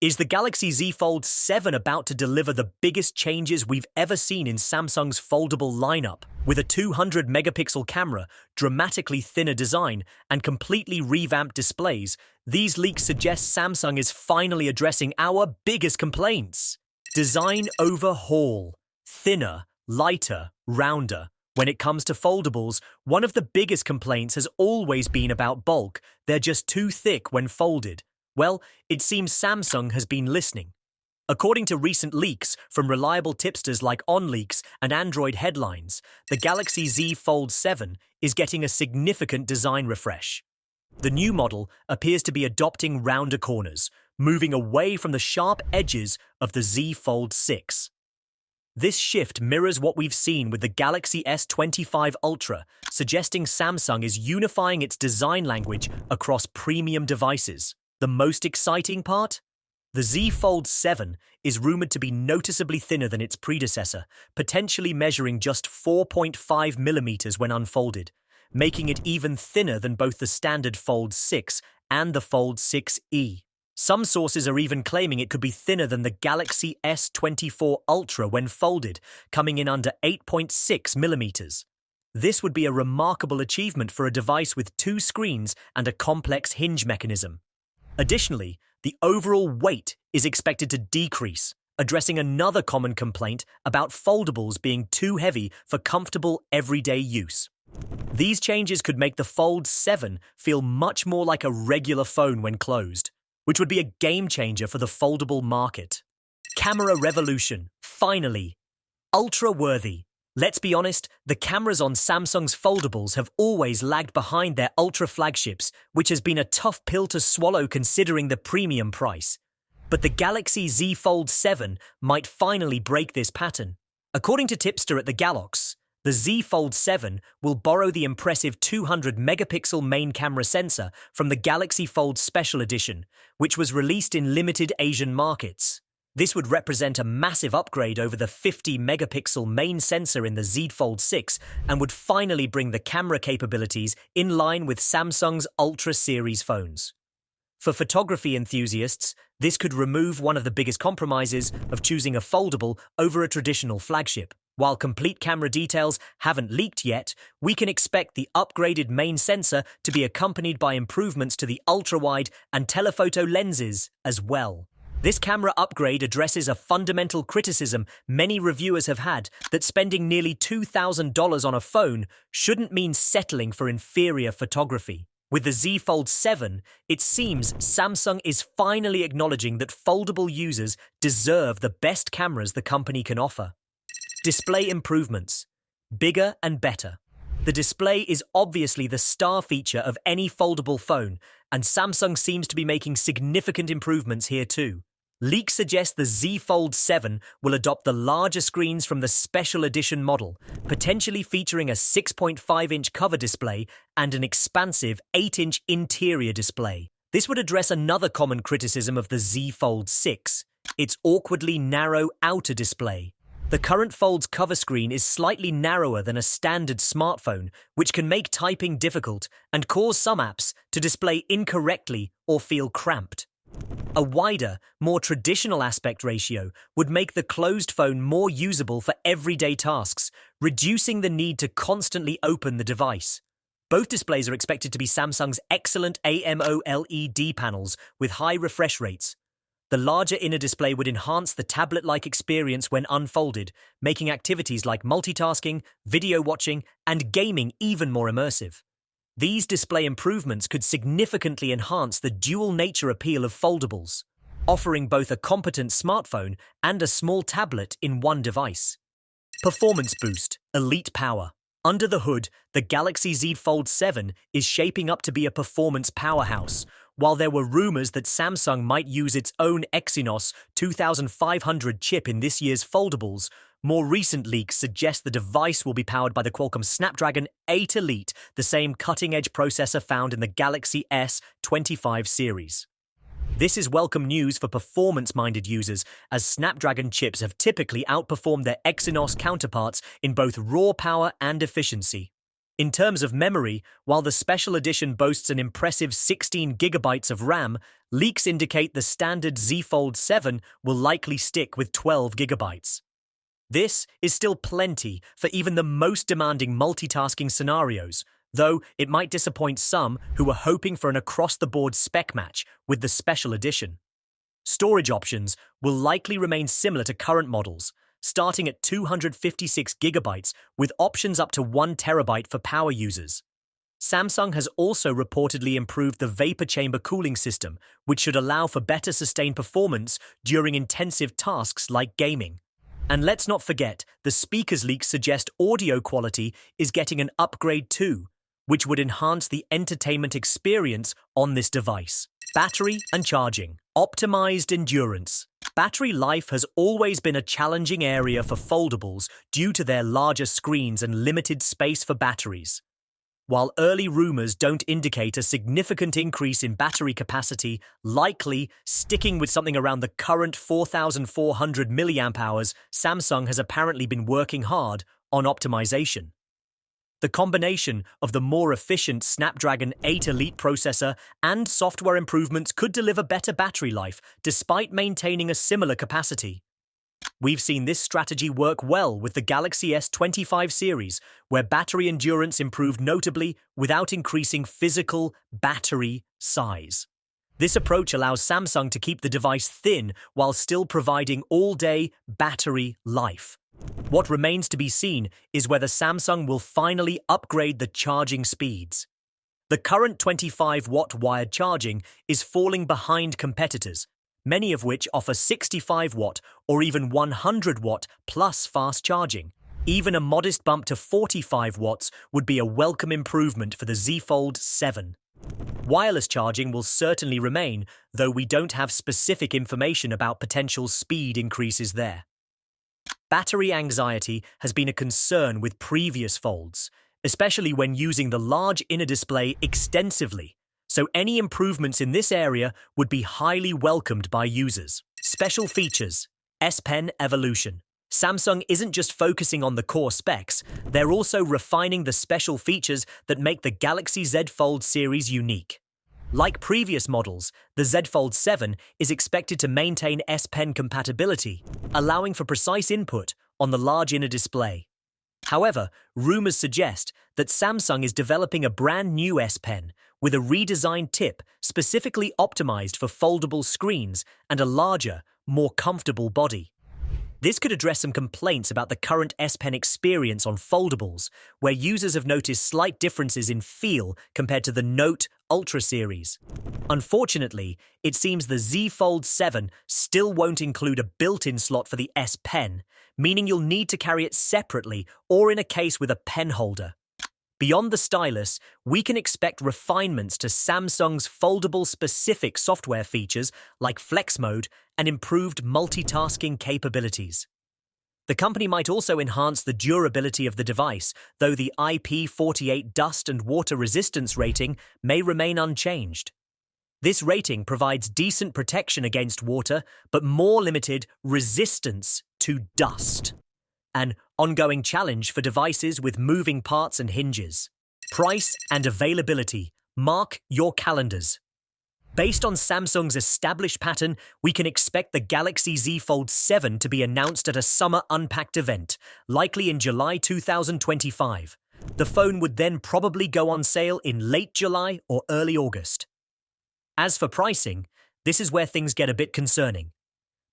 Is the Galaxy Z Fold 7 about to deliver the biggest changes we've ever seen in Samsung's foldable lineup? With a 200 megapixel camera, dramatically thinner design, and completely revamped displays, these leaks suggest Samsung is finally addressing our biggest complaints. Design overhaul. Thinner, lighter, rounder. When it comes to foldables, one of the biggest complaints has always been about bulk. They're just too thick when folded. Well, it seems Samsung has been listening. According to recent leaks from reliable tipsters like OnLeaks and Android Headlines, the Galaxy Z Fold 7 is getting a significant design refresh. The new model appears to be adopting rounder corners, moving away from the sharp edges of the Z Fold 6. This shift mirrors what we've seen with the Galaxy S25 Ultra, suggesting Samsung is unifying its design language across premium devices. The most exciting part? The Z Fold 7 is rumored to be noticeably thinner than its predecessor, potentially measuring just 4.5 millimeters when unfolded, making it even thinner than both the standard Fold 6 and the Fold 6e. Some sources are even claiming it could be thinner than the Galaxy S24 Ultra when folded, coming in under 8.6 millimeters. This would be a remarkable achievement for a device with two screens and a complex hinge mechanism. Additionally, the overall weight is expected to decrease, addressing another common complaint about foldables being too heavy for comfortable everyday use. These changes could make the Fold 7 feel much more like a regular phone when closed, which would be a game changer for the foldable market. Camera revolution, finally. Ultra-worthy. Let's be honest, the cameras on Samsung's foldables have always lagged behind their Ultra flagships, which has been a tough pill to swallow considering the premium price. But the Galaxy Z Fold 7 might finally break this pattern. According to Tipster at the Galox, the Z Fold 7 will borrow the impressive 200 megapixel main camera sensor from the Galaxy Fold Special Edition, which was released in limited Asian markets. This would represent a massive upgrade over the 50 megapixel main sensor in the Z Fold 6 and would finally bring the camera capabilities in line with Samsung's Ultra series phones. For photography enthusiasts, this could remove one of the biggest compromises of choosing a foldable over a traditional flagship. While complete camera details haven't leaked yet, we can expect the upgraded main sensor to be accompanied by improvements to the ultra-wide and telephoto lenses as well. This camera upgrade addresses a fundamental criticism many reviewers have had, that spending nearly $2,000 on a phone shouldn't mean settling for inferior photography. With the Z Fold 7, it seems Samsung is finally acknowledging that foldable users deserve the best cameras the company can offer. Display improvements. Bigger and better. The display is obviously the star feature of any foldable phone, and Samsung seems to be making significant improvements here too. Leaks suggest the Z Fold 7 will adopt the larger screens from the Special Edition model, potentially featuring a 6.5-inch cover display and an expansive 8-inch interior display. This would address another common criticism of the Z Fold 6, its awkwardly narrow outer display. The current Fold's cover screen is slightly narrower than a standard smartphone, which can make typing difficult and cause some apps to display incorrectly or feel cramped. A wider, more traditional aspect ratio would make the closed phone more usable for everyday tasks, reducing the need to constantly open the device. Both displays are expected to be Samsung's excellent AMOLED panels with high refresh rates. The larger inner display would enhance the tablet-like experience when unfolded, making activities like multitasking, video watching, and gaming even more immersive. These display improvements could significantly enhance the dual nature appeal of foldables, offering both a competent smartphone and a small tablet in one device. Performance boost, elite power. Under the hood, the Galaxy Z Fold 7 is shaping up to be a performance powerhouse. While there were rumors that Samsung might use its own Exynos 2500 chip in this year's foldables, more recent leaks suggest the device will be powered by the Qualcomm Snapdragon 8 Elite, the same cutting-edge processor found in the Galaxy S25 series. This is welcome news for performance-minded users, as Snapdragon chips have typically outperformed their Exynos counterparts in both raw power and efficiency. In terms of memory, while the special edition boasts an impressive 16 gigabytes of RAM, leaks indicate the standard Z Fold 7 will likely stick with 12 gigabytes. This is still plenty for even the most demanding multitasking scenarios, though it might disappoint some who are hoping for an across-the-board spec match with the special edition. Storage options will likely remain similar to current models, starting at 256 gigabytes with options up to 1 terabyte for power users. Samsung has also reportedly improved the vapor chamber cooling system, which should allow for better sustained performance during intensive tasks like gaming. And let's not forget, the speakers leaks suggest audio quality is getting an upgrade too, which would enhance the entertainment experience on this device. Battery and charging. Optimized endurance. Battery life has always been a challenging area for foldables due to their larger screens and limited space for batteries. While early rumors don't indicate a significant increase in battery capacity, likely sticking with something around the current 4,400 mAh, Samsung has apparently been working hard on optimization. The combination of the more efficient Snapdragon 8 Elite processor and software improvements could deliver better battery life despite maintaining a similar capacity. We've seen this strategy work well with the Galaxy S25 series, where battery endurance improved notably without increasing physical battery size. This approach allows Samsung to keep the device thin while still providing all-day battery life. What remains to be seen is whether Samsung will finally upgrade the charging speeds. The current 25-watt wired charging is falling behind competitors, many of which offer 65-watt or even 100-watt plus fast charging. Even a modest bump to 45 watts would be a welcome improvement for the Z Fold 7. Wireless charging will certainly remain, though we don't have specific information about potential speed increases there. Battery anxiety has been a concern with previous folds, especially when using the large inner display extensively, so any improvements in this area would be highly welcomed by users. Special features. S Pen evolution. Samsung isn't just focusing on the core specs, they're also refining the special features that make the Galaxy Z Fold series unique. Like previous models, the Z Fold 7 is expected to maintain S Pen compatibility, allowing for precise input on the large inner display. However, rumors suggest that Samsung is developing a brand new S Pen with a redesigned tip specifically optimized for foldable screens and a larger, more comfortable body. This could address some complaints about the current S Pen experience on foldables, where users have noticed slight differences in feel compared to the Note Ultra series. Unfortunately, it seems the Z Fold 7 still won't include a built-in slot for the S Pen, meaning you'll need to carry it separately or in a case with a pen holder. Beyond the stylus, we can expect refinements to Samsung's foldable-specific software features like Flex Mode and improved multitasking capabilities. The company might also enhance the durability of the device, though the IP48 dust and water resistance rating may remain unchanged. This rating provides decent protection against water, but more limited resistance to dust. An ongoing challenge for devices with moving parts and hinges. Price and availability. Mark your calendars. Based on Samsung's established pattern, we can expect the Galaxy Z Fold 7 to be announced at a Summer Unpacked event, likely in July 2025. The phone would then probably go on sale in late July or early August. As for pricing, this is where things get a bit concerning.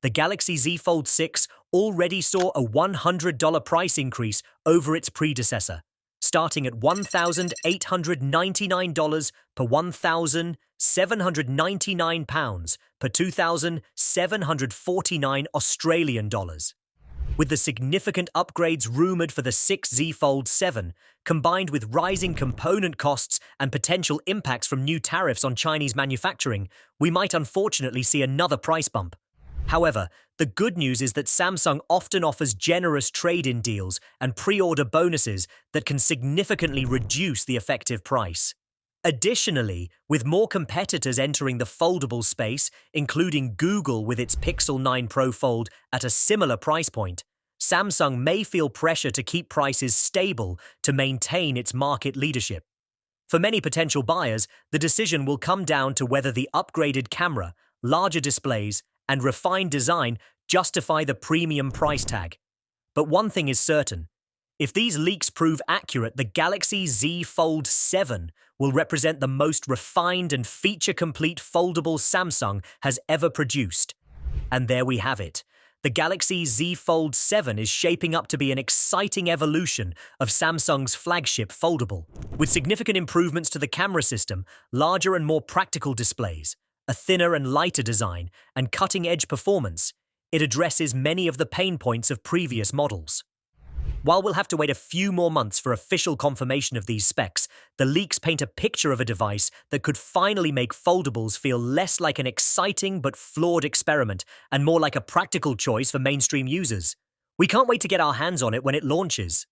The Galaxy Z Fold 6 already saw a $100 price increase over its predecessor, starting at $1,899 per £1,799 per $2,749 Australian dollars. With the significant upgrades rumoured for the 6Z Fold 7, combined with rising component costs and potential impacts from new tariffs on Chinese manufacturing, we might unfortunately see another price bump. However, the good news is that Samsung often offers generous trade-in deals and pre-order bonuses that can significantly reduce the effective price. Additionally, with more competitors entering the foldable space, including Google with its Pixel 9 Pro Fold at a similar price point, Samsung may feel pressure to keep prices stable to maintain its market leadership. For many potential buyers, the decision will come down to whether the upgraded camera, larger displays, and refined design justify the premium price tag. But one thing is certain. If these leaks prove accurate, the Galaxy Z Fold 7 will represent the most refined and feature-complete foldable Samsung has ever produced. And there we have it. The Galaxy Z Fold 7 is shaping up to be an exciting evolution of Samsung's flagship foldable. With significant improvements to the camera system, larger and more practical displays, a thinner and lighter design, and cutting-edge performance, it addresses many of the pain points of previous models. While we'll have to wait a few more months for official confirmation of these specs, the leaks paint a picture of a device that could finally make foldables feel less like an exciting but flawed experiment and more like a practical choice for mainstream users. We can't wait to get our hands on it when it launches.